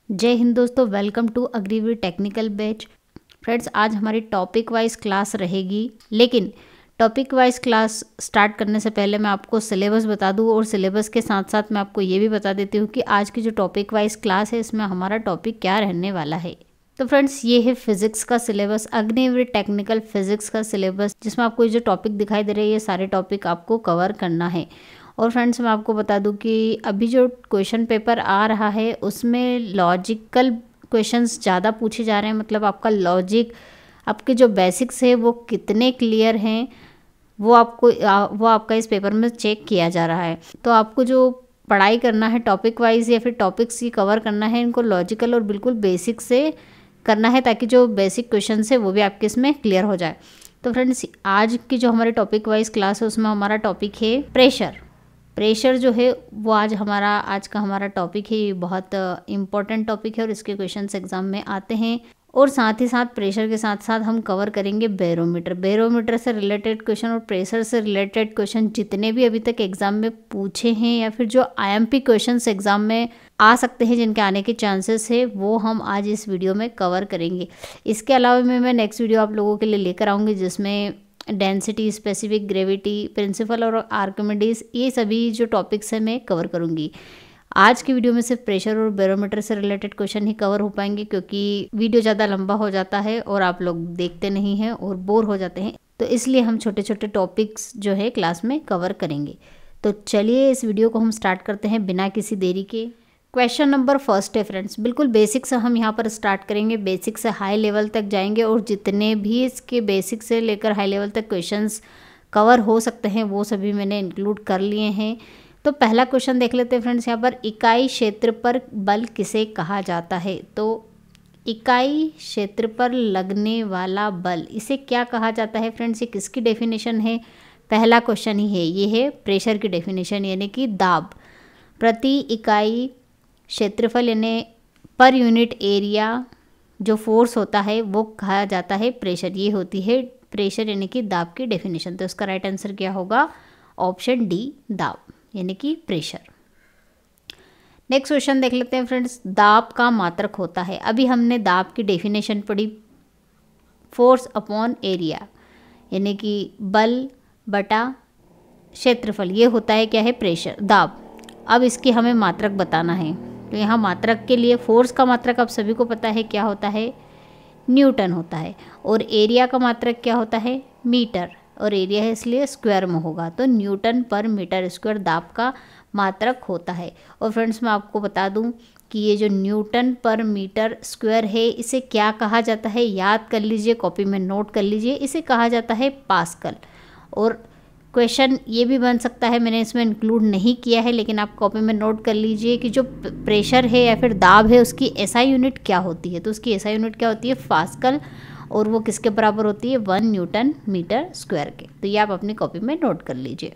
जय हिंद दोस्तों, वेलकम टू अग्रीवी टेक्निकल बैच। फ्रेंड्स, आज हमारी टॉपिक वाइज क्लास रहेगी, लेकिन टॉपिक वाइज क्लास स्टार्ट करने से पहले मैं आपको सिलेबस बता दूं और सिलेबस के साथ साथ मैं आपको ये भी बता देती हूँ कि आज की जो टॉपिक वाइज क्लास है इसमें हमारा टॉपिक क्या रहने वाला है। तो फ्रेंड्स, ये है फिजिक्स का सिलेबस, अग्निवीर टेक्निकल फिजिक्स का सिलेबस, जिसमें आपको ये जो टॉपिक दिखाई दे रहे हैं ये सारे टॉपिक आपको कवर करना है। और फ्रेंड्स, मैं आपको बता दूं कि अभी जो क्वेश्चन पेपर आ रहा है उसमें लॉजिकल क्वेश्चंस ज़्यादा पूछे जा रहे हैं। मतलब आपका लॉजिक, आपके जो बेसिक्स है वो कितने क्लियर हैं वो आपका इस पेपर में चेक किया जा रहा है। तो आपको जो पढ़ाई करना है टॉपिक वाइज या फिर टॉपिक्स ही कवर करना है, इनको लॉजिकल और बिल्कुल बेसिक से करना है, ताकि जो बेसिक क्वेश्चन है वो भी आपके इसमें क्लियर हो जाए। तो फ्रेंड्स, आज की जो हमारी टॉपिक वाइज क्लास है उसमें हमारा टॉपिक है प्रेशर जो है वो आज का हमारा टॉपिक है। ये बहुत इम्पॉर्टेंट टॉपिक है और इसके क्वेश्चंस एग्जाम में आते हैं। और साथ ही साथ प्रेशर के साथ साथ हम कवर करेंगे बैरोमीटर से रिलेटेड क्वेश्चन और प्रेशर से रिलेटेड क्वेश्चन जितने भी अभी तक एग्जाम में पूछे हैं या फिर जो IMP क्वेश्चंस एग्जाम में आ सकते हैं, जिनके आने के चांसेस है, वो हम आज इस वीडियो में कवर करेंगे। इसके अलावा मैं नेक्स्ट वीडियो आप लोगों के लिए लेकर आऊँगी जिसमें डेंसिटी, स्पेसिफिक ग्रेविटी, प्रिंसिपल और आर्किमिडीज, ये सभी जो टॉपिक्स हैं मैं कवर करूँगी। आज की वीडियो में सिर्फ प्रेशर और बैरोमीटर से रिलेटेड क्वेश्चन ही कवर हो पाएंगे, क्योंकि वीडियो ज़्यादा लंबा हो जाता है और आप लोग देखते नहीं हैं और बोर हो जाते हैं, तो इसलिए हम छोटे छोटे टॉपिक्स जो है क्लास में कवर करेंगे। तो चलिए इस वीडियो को हम स्टार्ट करते हैं बिना किसी देरी के। क्वेश्चन नंबर फर्स्ट है फ्रेंड्स, बिल्कुल बेसिक से हम यहाँ पर स्टार्ट करेंगे, बेसिक से हाई लेवल तक जाएंगे और जितने भी इसके बेसिक से लेकर हाई लेवल तक क्वेश्चंस कवर हो सकते हैं वो सभी मैंने इंक्लूड कर लिए हैं। तो पहला क्वेश्चन देख लेते हैं फ्रेंड्स। यहाँ पर इकाई क्षेत्र पर बल किसे कहा जाता है? तो इकाई क्षेत्र पर लगने वाला बल, इसे क्या कहा जाता है फ्रेंड्स? ये किसकी डेफिनेशन है? पहला क्वेश्चन ही है, ये है प्रेशर की डेफिनेशन, यानी कि दाब प्रति इकाई क्षेत्रफल यानी पर यूनिट एरिया जो फोर्स होता है वो कहा जाता है प्रेशर। ये होती है प्रेशर यानी कि दाब की डेफिनेशन। तो इसका राइट आंसर क्या होगा? ऑप्शन डी, दाब यानी कि प्रेशर। नेक्स्ट क्वेश्चन देख लेते हैं फ्रेंड्स। दाब का मात्रक होता है, अभी हमने दाब की डेफिनेशन पढ़ी, फोर्स अपॉन एरिया यानी कि बल बटा क्षेत्रफल, ये होता है क्या है? प्रेशर, दाब। अब इसकी हमें मात्रक बताना है। तो यहाँ मात्रक के लिए फोर्स का मात्रक आप सभी को पता है क्या होता है? न्यूटन होता है। और एरिया का मात्रक क्या होता है? मीटर, और एरिया है इसलिए स्क्वायर में होगा, तो न्यूटन पर मीटर स्क्वायर दाब का मात्रक होता है। और फ्रेंड्स, मैं आपको बता दूं कि ये जो न्यूटन पर मीटर स्क्वायर है इसे क्या कहा जाता है? याद कर लीजिए, कॉपी में नोट कर लीजिए, इसे कहा जाता है पास्कल। और क्वेश्चन ये भी बन सकता है, मैंने इसमें इंक्लूड नहीं किया है, लेकिन आप कॉपी में नोट कर लीजिए कि जो प्रेशर है या फिर दाब है उसकी SI यूनिट क्या होती है? तो उसकी SI यूनिट क्या होती है? पास्कल, और वो किसके बराबर होती है? 1 न्यूटन मीटर स्क्वायर के। तो ये आप अपनी कॉपी में नोट कर लीजिए।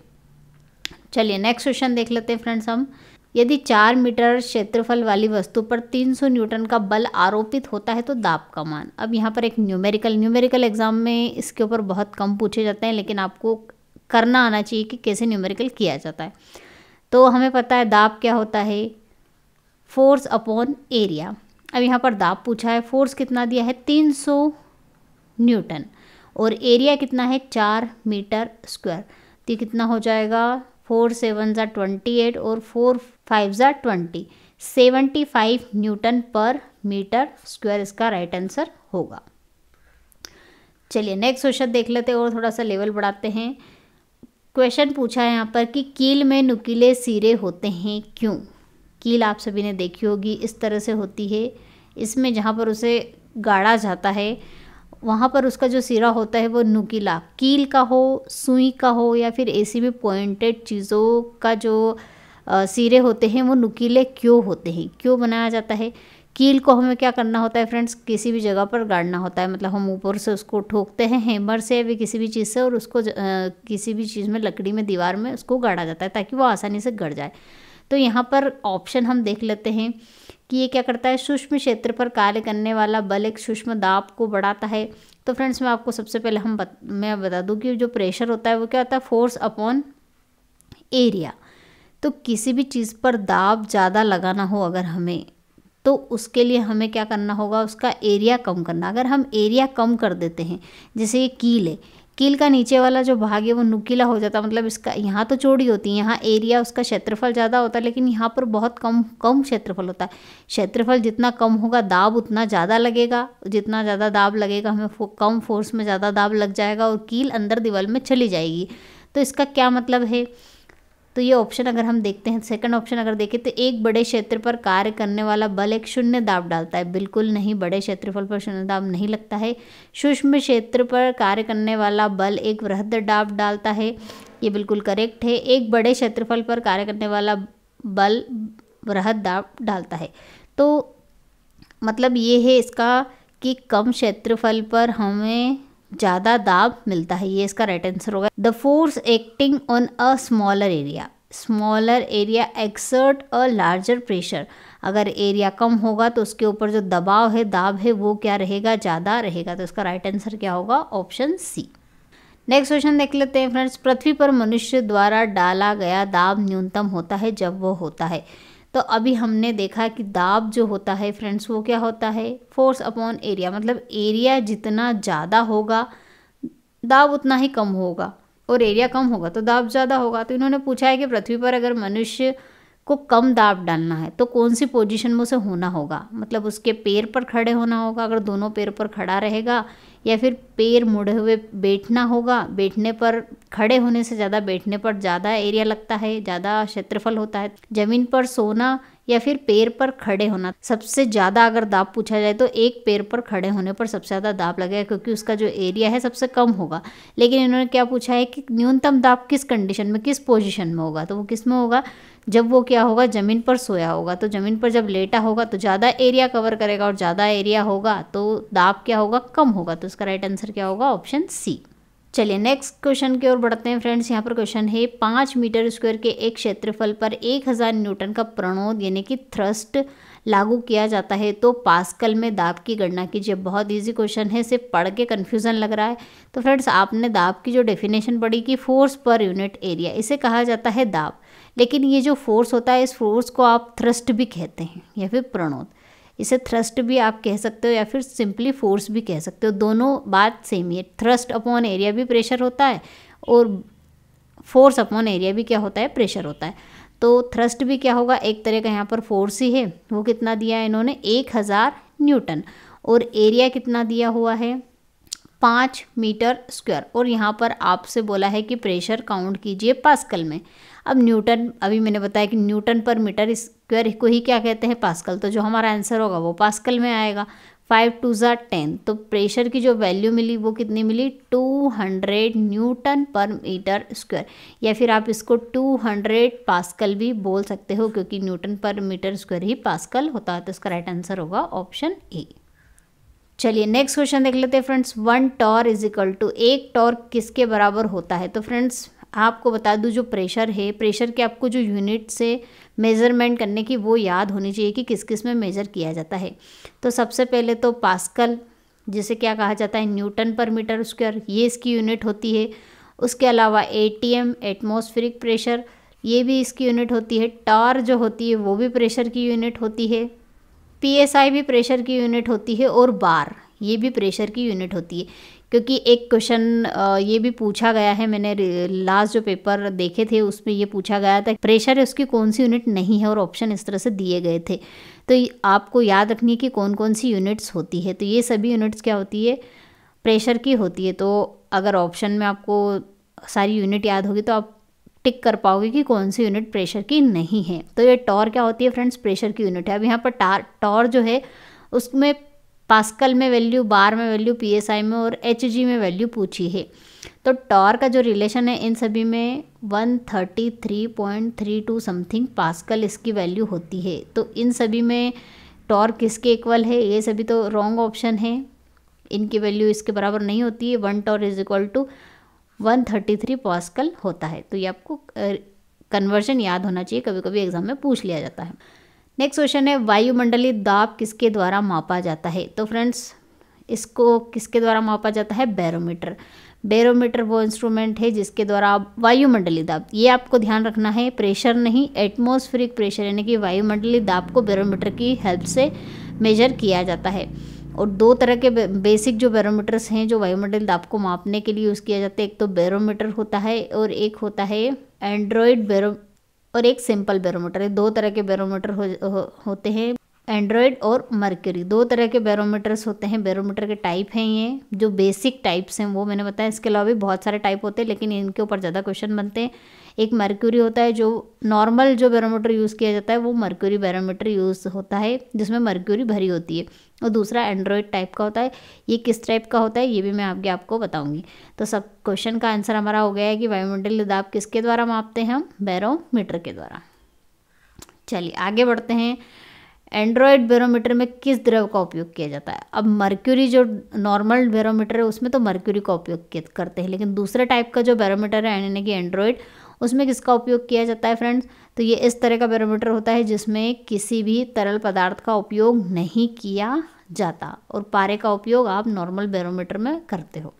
चलिए नेक्स्ट क्वेश्चन देख लेते हैं फ्रेंड्स हम। यदि 4 मीटर क्षेत्रफल वाली वस्तु पर 300 न्यूटन का बल आरोपित होता है तो दाब का मान। अब यहाँ पर एक न्यूमेरिकल एग्जाम में इसके ऊपर बहुत कम पूछे जाते हैं, लेकिन आपको करना आना चाहिए कि कैसे न्यूमेरिकल किया जाता है। तो हमें पता है दाब क्या होता है? Force upon area. अब यहाँ पर दाब पूछा है, फोर्स कितना दिया है? 300 न्यूटन, और एरिया कितना है? 4 मीटर स्क्वायर। तो कितना हो जाएगा? 4 7 ज़ा 28 और 4 5 ज़ा 20, 75 न्यूटन पर मीटर स्क्वायर इसका राइट आंसर होगा। चलिए नेक्स्ट क्वेश्चन देख लेते हैं और थोड़ा सा लेवल बढ़ाते हैं। क्वेश्चन पूछा है यहाँ पर कि कील में नुकीले सिरे होते हैं, क्यों? कील आप सभी ने देखी होगी, इस तरह से होती है। इसमें जहाँ पर उसे गाड़ा जाता है वहाँ पर उसका जो सिरा होता है वो नुकीला, कील का हो, सुई का हो, या फिर ऐसी भी पॉइंटेड चीज़ों का जो सिरे होते हैं वो नुकीले क्यों होते हैं? क्यों बनाया जाता है? कील को हमें क्या करना होता है फ्रेंड्स? किसी भी जगह पर गाड़ना होता है, मतलब हम ऊपर से उसको ठोकते हैं हैमर से या किसी भी चीज़ से, और उसको किसी भी चीज़ में, लकड़ी में, दीवार में उसको गाड़ा जाता है ताकि वो आसानी से गड़ जाए। तो यहाँ पर ऑप्शन हम देख लेते हैं कि ये क्या करता है? सूक्ष्म क्षेत्र पर कार्य करने वाला बल एक सूक्ष्म दाब को बढ़ाता है। तो फ्रेंड्स, मैं आपको सबसे पहले मैं बता दूं कि जो प्रेशर होता है वो क्या होता है? Force upon area. तो किसी भी चीज़ पर दाब ज़्यादा लगाना हो अगर हमें, तो उसके लिए हमें क्या करना होगा, उसका एरिया कम करना। अगर हम एरिया कम कर देते हैं, जैसे ये कील है, कील का नीचे वाला जो भाग है वो नुकीला हो जाता है, मतलब इसका यहाँ तो चौड़ी होती है, यहाँ एरिया उसका क्षेत्रफल ज़्यादा होता है, लेकिन यहाँ पर बहुत कम क्षेत्रफल होता है। क्षेत्रफल जितना कम होगा दाब उतना ज़्यादा लगेगा, जितना ज़्यादा दाब लगेगा हमें कम फोर्स में ज़्यादा दाब लग जाएगा और कील अंदर दीवार में चली जाएगी। तो इसका क्या मतलब है, तो ये ऑप्शन अगर हम देखते हैं, सेकंड ऑप्शन अगर देखें तो एक बड़े क्षेत्र पर कार्य करने वाला बल एक शून्य दाब डालता है। बिल्कुल नहीं, बड़े क्षेत्रफल पर शून्य दाब नहीं लगता है। सूक्ष्म क्षेत्र पर कार्य करने वाला बल एक वृहद दाब डालता है, ये बिल्कुल करेक्ट है। एक बड़े क्षेत्रफल पर कार्य करने वाला बल वृहद दाब डालता है। तो मतलब ये है इसका कि कम क्षेत्रफल पर हमें ज़्यादा दाब मिलता है, ये इसका राइट आंसर होगा। The force acting on a smaller area exert a larger pressure. अगर एरिया कम होगा तो उसके ऊपर जो दबाव है, दाब है, वो क्या रहेगा, ज़्यादा रहेगा। तो इसका राइट आंसर क्या होगा, ऑप्शन सी। नेक्स्ट क्वेश्चन देख लेते हैं फ्रेंड्स। पृथ्वी पर मनुष्य द्वारा डाला गया दाब न्यूनतम होता है जब वो होता है। तो अभी हमने देखा कि दाब जो होता है फ्रेंड्स वो क्या होता है, फोर्स अपॉन एरिया, मतलब एरिया जितना ज़्यादा होगा दाब उतना ही कम होगा, और एरिया कम होगा तो दाब ज़्यादा होगा। तो इन्होंने पूछा है कि पृथ्वी पर अगर मनुष्य को कम दाब डालना है तो कौन सी पोजीशन में उसे होना होगा, मतलब उसके पैर पर खड़े होना होगा, अगर दोनों पैर पर खड़ा रहेगा, या फिर पैर मुड़े हुए बैठना होगा। बैठने पर, खड़े होने से ज़्यादा बैठने पर ज़्यादा एरिया लगता है, ज़्यादा क्षेत्रफल होता है। ज़मीन पर सोना या फिर पैर पर खड़े होना। सबसे ज़्यादा अगर दाब पूछा जाए तो एक पैर पर खड़े होने पर सबसे ज़्यादा दाब लगेगा, क्योंकि उसका जो एरिया है सबसे कम होगा। लेकिन इन्होंने क्या पूछा है कि न्यूनतम दाब किस कंडीशन में, किस पोजीशन में होगा, तो वो किस में होगा, जब वो क्या होगा, ज़मीन पर सोया होगा। तो ज़मीन पर जब लेटा होगा तो ज़्यादा एरिया कवर करेगा, और ज़्यादा एरिया होगा तो दाब क्या होगा, कम होगा। तो इसका राइट आंसर क्या होगा, ऑप्शन सी। चलिए नेक्स्ट क्वेश्चन की ओर बढ़ते हैं फ्रेंड्स। यहाँ पर क्वेश्चन है 5 मीटर स्क्वायर के एक क्षेत्रफल पर 1000 न्यूटन का प्रणोद यानी कि थ्रस्ट लागू किया जाता है तो पास्कल में दाब की गणना कीजिए। बहुत इजी क्वेश्चन है, सिर्फ पढ़ के कन्फ्यूज़न लग रहा है। तो फ्रेंड्स आपने दाब की जो डेफिनेशन पढ़ी कि फोर्स पर यूनिट एरिया, इसे कहा जाता है दाब। लेकिन ये जो फोर्स होता है, इस फोर्स को आप थ्रस्ट भी कहते हैं या फिर प्रणोद। इसे थ्रस्ट भी आप कह सकते हो या फिर सिंपली फोर्स भी कह सकते हो, दोनों बात सेम ही है। थ्रस्ट अपॉन एरिया भी प्रेशर होता है और फोर्स अपॉन एरिया भी क्या होता है, प्रेशर होता है। तो थ्रस्ट भी क्या होगा, एक तरह का यहाँ पर फोर्स ही है। वो कितना दिया है इन्होंने, 1000 न्यूटन, और एरिया कितना दिया हुआ है, 5 मीटर स्क्वायर। और यहाँ पर आपसे बोला है कि प्रेशर काउंट कीजिए पास्कल में। अब न्यूटन, अभी मैंने बताया कि न्यूटन पर मीटर स्क्वायर को ही क्या कहते हैं, पास्कल। तो जो हमारा आंसर होगा वो पास्कल में आएगा। 5 2 10। तो प्रेशर की जो वैल्यू मिली वो कितनी मिली, 200 न्यूटन पर मीटर स्क्वायर, या फिर आप इसको 200 पास्कल भी बोल सकते हो, क्योंकि न्यूटन पर मीटर स्क्वायर ही पास्कल होता है। तो इसका राइट आंसर होगा ऑप्शन ए। चलिए नेक्स्ट क्वेश्चन देख लेते हैं friends. 1 torr is equal to, एक टॉर्क किसके बराबर होता है। तो फ्रेंड्स आपको बता दूं, जो प्रेशर है, प्रेशर के आपको जो यूनिट से मेज़रमेंट करने की वो याद होनी चाहिए कि किस किस में मेज़र किया जाता है। तो सबसे पहले तो पास्कल, जिसे क्या कहा जाता है, न्यूटन पर मीटर स्क्वायर, ये इसकी यूनिट होती है। उसके अलावा एटीएम, एटमॉस्फेरिक प्रेशर, ये भी इसकी यूनिट होती है। टॉर जो होती है वो भी प्रेशर की यूनिट होती है। पीएसआई भी प्रेशर की यूनिट होती है, और बार, ये भी प्रेशर की यूनिट होती है। क्योंकि एक क्वेश्चन ये भी पूछा गया है, मैंने लास्ट जो पेपर देखे थे उसमें ये पूछा गया था प्रेशर है उसकी कौन सी यूनिट नहीं है, और ऑप्शन इस तरह से दिए गए थे। तो आपको याद रखनी है कि कौन कौन सी यूनिट्स होती है। तो ये सभी यूनिट्स क्या होती है, प्रेशर की होती है। तो अगर ऑप्शन में आपको सारी यूनिट याद होगी तो आप टिक कर पाओगे कि कौन सी यूनिट प्रेशर की नहीं है। तो ये टॉर क्या होती है फ्रेंड्स, प्रेशर की यूनिट है। अब यहाँ पर टॉर जो है उसमें पास्कल में वैल्यू, बार में वैल्यू, पीएसआई में और एचजी में वैल्यू पूछी है। तो टॉर का जो रिलेशन है इन सभी में 133.32 समथिंग पास्कल इसकी वैल्यू होती है। तो इन सभी में टॉर किसके इक्वल है, ये सभी तो रॉन्ग ऑप्शन है, इनकी वैल्यू इसके बराबर नहीं होती है। 1 torr is equal to 133 pascal होता है। तो ये आपको कन्वर्जन याद होना चाहिए, कभी कभी एग्जाम में पूछ लिया जाता है। नेक्स्ट क्वेश्चन है वायुमंडलीय दाब किसके द्वारा मापा जाता है। तो फ्रेंड्स इसको किसके द्वारा मापा जाता है, बैरोमीटर। बैरोमीटर वो इंस्ट्रूमेंट है जिसके द्वारा आप वायुमंडलीय दाब, ये आपको ध्यान रखना है, प्रेशर नहीं, एटमॉस्फेरिक प्रेशर यानी कि वायुमंडलीय दाब को बैरोमीटर की हेल्प से मेजर किया जाता है। और दो तरह के बेसिक जो बैरोमीटर्स हैं जो वायुमंडलीय दाब को मापने के लिए यूज़ किया जाता है, एक तो बैरोमीटर होता है और एक होता है एंड्रॉयड बैरो और एक सिंपल बैरोमीटर है। दो तरह के बैरोमीटर होते हैं, एंड्रॉयड और मर्क्यूरी, दो तरह के बैरोमीटर्स होते हैं। बैरोमीटर के टाइप हैं, ये जो बेसिक टाइप्स हैं वो मैंने बताया, इसके अलावा भी बहुत सारे टाइप होते हैं लेकिन इनके ऊपर ज़्यादा क्वेश्चन बनते हैं। एक मर्क्यूरी होता है, जो नॉर्मल जो बैरोमीटर यूज़ किया जाता है वो मर्क्यूरी बैरोमीटर यूज़ होता है जिसमें मर्क्यूरी भरी होती है, और दूसरा एंड्रॉयड टाइप का होता है। ये किस टाइप का होता है ये भी मैं आगे आपको बताऊंगी। तो सब क्वेश्चन का आंसर हमारा हो गया है कि वायुमंडलीय दाब किसके द्वारा मापते हैं हम, बैरोमीटर के द्वारा। चलिए आगे बढ़ते हैं। एंड्रॉयड बैरोमीटर में किस द्रव का उपयोग किया जाता है? अब मर्क्यूरी जो नॉर्मल बैरोमीटर है उसमें तो मर्क्यूरी का उपयोग करते हैं, लेकिन दूसरे टाइप का जो बैरोमीटर है यानी कि एंड्रॉयड, उसमें किसका उपयोग किया जाता है फ्रेंड्स? तो ये इस तरह का बैरोमीटर होता है जिसमें किसी भी तरल पदार्थ का उपयोग नहीं किया जाता, और पारे का उपयोग आप नॉर्मल बैरोमीटर में करते हो।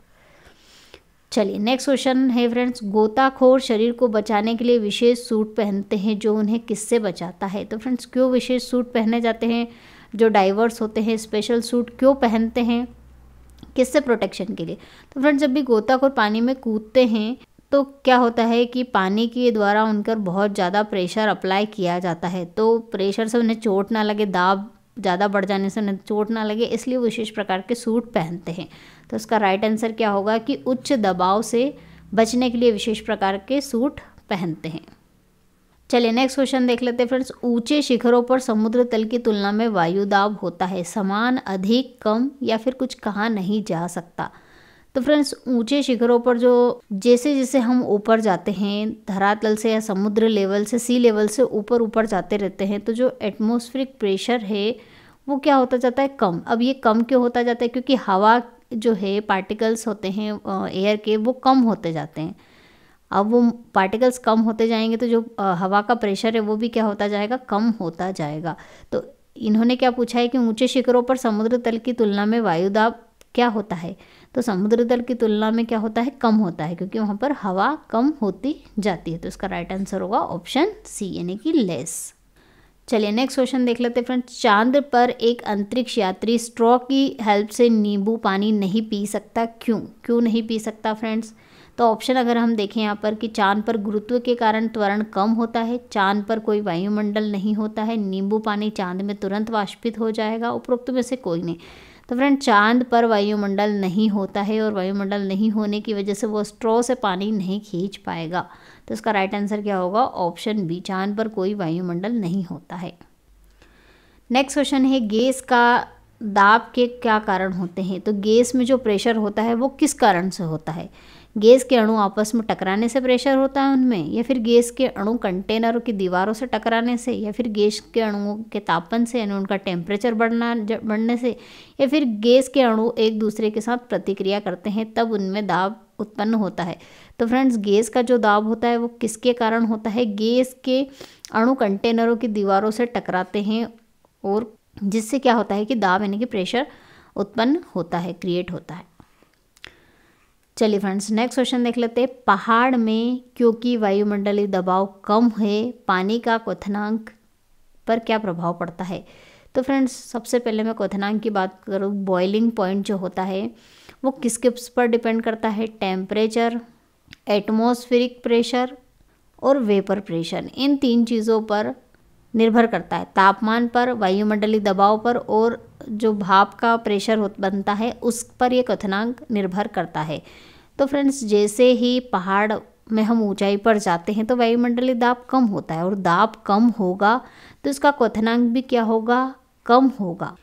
चलिए नेक्स्ट क्वेश्चन है फ्रेंड्स, गोताखोर शरीर को बचाने के लिए विशेष सूट पहनते हैं जो उन्हें किससे बचाता है? तो फ्रेंड्स क्यों विशेष सूट पहने जाते हैं? जो डाइवर्स होते हैं स्पेशल सूट क्यों पहनते हैं, किससे प्रोटेक्शन के लिए? तो फ्रेंड्स जब भी गोताखोर पानी में कूदते हैं तो क्या होता है कि पानी के द्वारा उन पर बहुत ज़्यादा प्रेशर अप्लाई किया जाता है, तो प्रेशर से उन्हें चोट ना लगे, दाब ज़्यादा बढ़ जाने से उन्हें चोट ना लगे, इसलिए विशेष प्रकार के सूट पहनते हैं। तो इसका राइट आंसर क्या होगा कि उच्च दबाव से बचने के लिए विशेष प्रकार के सूट पहनते हैं। चलिए नेक्स्ट क्वेश्चन देख लेते हैं फ्रेंड्स, ऊंचे शिखरों पर समुद्र तल की तुलना में वायु दाब होता है समान, अधिक, कम या फिर कुछ कहा नहीं जा सकता? तो फ्रेंड्स ऊंचे शिखरों पर जो जैसे जैसे हम ऊपर जाते हैं धरातल से या समुद्र लेवल से, सी लेवल से ऊपर ऊपर जाते रहते हैं, तो जो एटमॉस्फेरिक प्रेशर है वो क्या होता जाता है, कम। अब ये कम क्यों होता जाता है? क्योंकि हवा जो है पार्टिकल्स होते हैं एयर के वो कम होते जाते हैं। अब वो पार्टिकल्स कम होते जाएंगे तो जो हवा का प्रेशर है वो भी क्या होता जाएगा, कम होता जाएगा। तो इन्होंने क्या पूछा है कि ऊंचे शिखरों पर समुद्र तल की तुलना में वायुदाब क्या होता है? तो समुद्र तल की तुलना में क्या होता है, कम होता है, क्योंकि वहाँ पर हवा कम होती जाती है। तो इसका राइट आंसर होगा ऑप्शन सी यानी कि लेस। चलिए नेक्स्ट क्वेश्चन देख लेते हैं फ्रेंड्स, चांद पर एक अंतरिक्ष यात्री स्ट्रॉ की हेल्प से नींबू पानी नहीं पी सकता, क्यों नहीं पी सकता फ्रेंड्स? तो ऑप्शन अगर हम देखें यहाँ पर कि चांद पर गुरुत्व के कारण त्वरण कम होता है, चांद पर कोई वायुमंडल नहीं होता है, नींबू पानी चांद में तुरंत वाष्पित हो जाएगा, उपरोक्त में से कोई नहीं। तो फ्रेंड चांद पर वायुमंडल नहीं होता है और वायुमंडल नहीं होने की वजह से वो स्ट्रॉ से पानी नहीं खींच पाएगा। तो इसका राइट आंसर क्या होगा, ऑप्शन बी, चांद पर कोई वायुमंडल नहीं होता है। नेक्स्ट क्वेश्चन है, गैस का दाब के क्या कारण होते हैं? तो गैस में जो प्रेशर होता है वो किस कारण से होता है? गैस के अणु आपस में टकराने से प्रेशर होता है उनमें, या फिर गैस के अणु कंटेनरों की दीवारों से टकराने से, या फिर गैस के अणुओं के तापमान से यानी उनका टेम्परेचर बढ़ने से, या फिर गैस के अणु एक दूसरे के साथ प्रतिक्रिया करते हैं तब उनमें दाब उत्पन्न होता है। तो फ्रेंड्स गैस का जो दाब होता है वो किसके कारण होता है? गैस के अणु कंटेनरों की दीवारों से टकराते हैं और जिससे क्या होता है कि दाब यानी कि प्रेशर उत्पन्न होता है, क्रिएट होता है। चलिए फ्रेंड्स नेक्स्ट क्वेश्चन देख लेते हैं, पहाड़ में क्योंकि वायुमंडलीय दबाव कम है पानी का क्वथनांक पर क्या प्रभाव पड़ता है? तो फ्रेंड्स सबसे पहले मैं क्वथनांक की बात करूँ, बॉइलिंग पॉइंट जो होता है वो किसके पर डिपेंड करता है? टेम्परेचर, एटमॉस्फेरिक प्रेशर और वेपर प्रेशर, इन तीन चीज़ों पर निर्भर करता है। तापमान पर, वायुमंडलीय दबाव पर और जो भाप का प्रेशर बनता है उस पर ये क्वथनांक निर्भर करता है। तो फ्रेंड्स जैसे ही पहाड़ में हम ऊंचाई पर जाते हैं तो वायुमंडलीय दाब कम होता है और दाब कम होगा तो इसका क्वथनांक भी क्या होगा, कम होगा।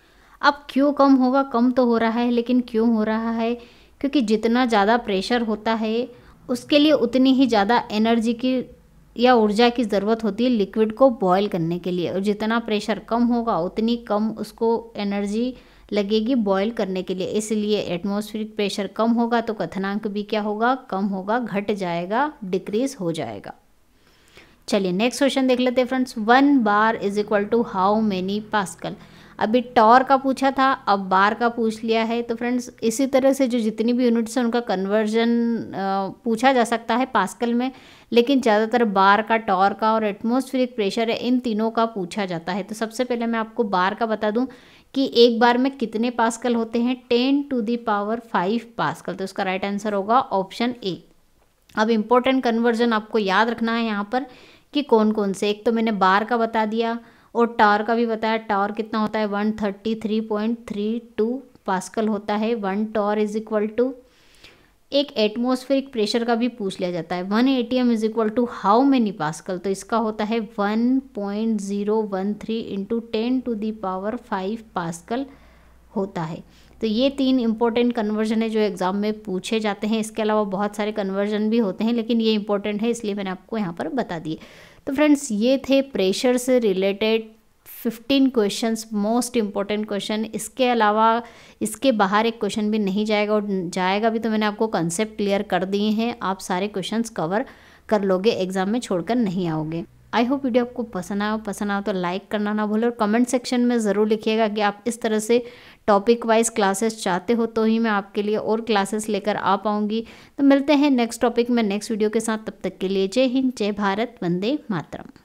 अब क्यों कम होगा? कम तो हो रहा है लेकिन क्यों हो रहा है? क्योंकि जितना ज़्यादा प्रेशर होता है उसके लिए उतनी ही ज़्यादा एनर्जी की या ऊर्जा की ज़रूरत होती है लिक्विड को बॉयल करने के लिए, और जितना प्रेशर कम होगा उतनी कम उसको एनर्जी लगेगी बॉयल करने के लिए। इसलिए एटमॉस्फेरिक प्रेशर कम होगा तो क्वथनांक भी क्या होगा, कम होगा, घट जाएगा, डिक्रीज हो जाएगा। चलिए नेक्स्ट क्वेश्चन देख लेते हैं friends, 1 bar is equal to how many pascal? अभी टॉर का पूछा था, अब बार का पूछ लिया है। तो फ्रेंड्स इसी तरह से जो जितनी भी यूनिट्स हैं उनका कन्वर्जन पूछा जा सकता है पास्कल में, लेकिन ज़्यादातर बार का, टॉर का और एटमॉस्फेरिक प्रेशर है, इन तीनों का पूछा जाता है। तो सबसे पहले मैं आपको बार का बता दूं कि एक बार में कितने पास्कल होते हैं, 10⁵ पास्कल। तो इसका राइट आंसर होगा ऑप्शन ए। अब इम्पोर्टेंट कन्वर्जन आपको याद रखना है यहाँ पर कि कौन कौन से। एक तो मैंने बार का बता दिया और टॉर का भी बताया। टॉर कितना होता है, 133.32 पास्कल होता है। 1 टॉर इज इक्वल टू, एक एटमॉस्फेरिक प्रेशर का भी पूछ लिया जाता है, 1 atm is equal to how many pascal. तो इसका होता है 1.013 इंटू 10⁵ पास्कल होता है। तो ये 3 इंपॉर्टेंट कन्वर्जन है जो एग्ज़ाम में पूछे जाते हैं। इसके अलावा बहुत सारे कन्वर्जन भी होते हैं, लेकिन ये इंपॉर्टेंट है इसलिए मैंने आपको यहाँ पर बता दिए। तो फ्रेंड्स ये थे प्रेशर से related 15 questions, most important question. इसके अलावा इसके बाहर एक क्वेश्चन भी नहीं जाएगा, और जाएगा भी तो मैंने आपको कंसेप्ट क्लियर कर दिए हैं। आप सारे क्वेश्चंस कवर कर लोगे, एग्जाम में छोड़कर नहीं आओगे। आई होप वीडियो आपको पसंद आया तो लाइक करना ना भूलें, और कमेंट सेक्शन में ज़रूर लिखिएगा कि आप इस तरह से टॉपिक वाइज क्लासेस चाहते हो, तो ही मैं आपके लिए और क्लासेस लेकर आ पाऊँगी। तो मिलते हैं नेक्स्ट टॉपिक में नेक्स्ट वीडियो के साथ। तब तक के लिए जय हिंद, जय भारत, वंदे मातरम।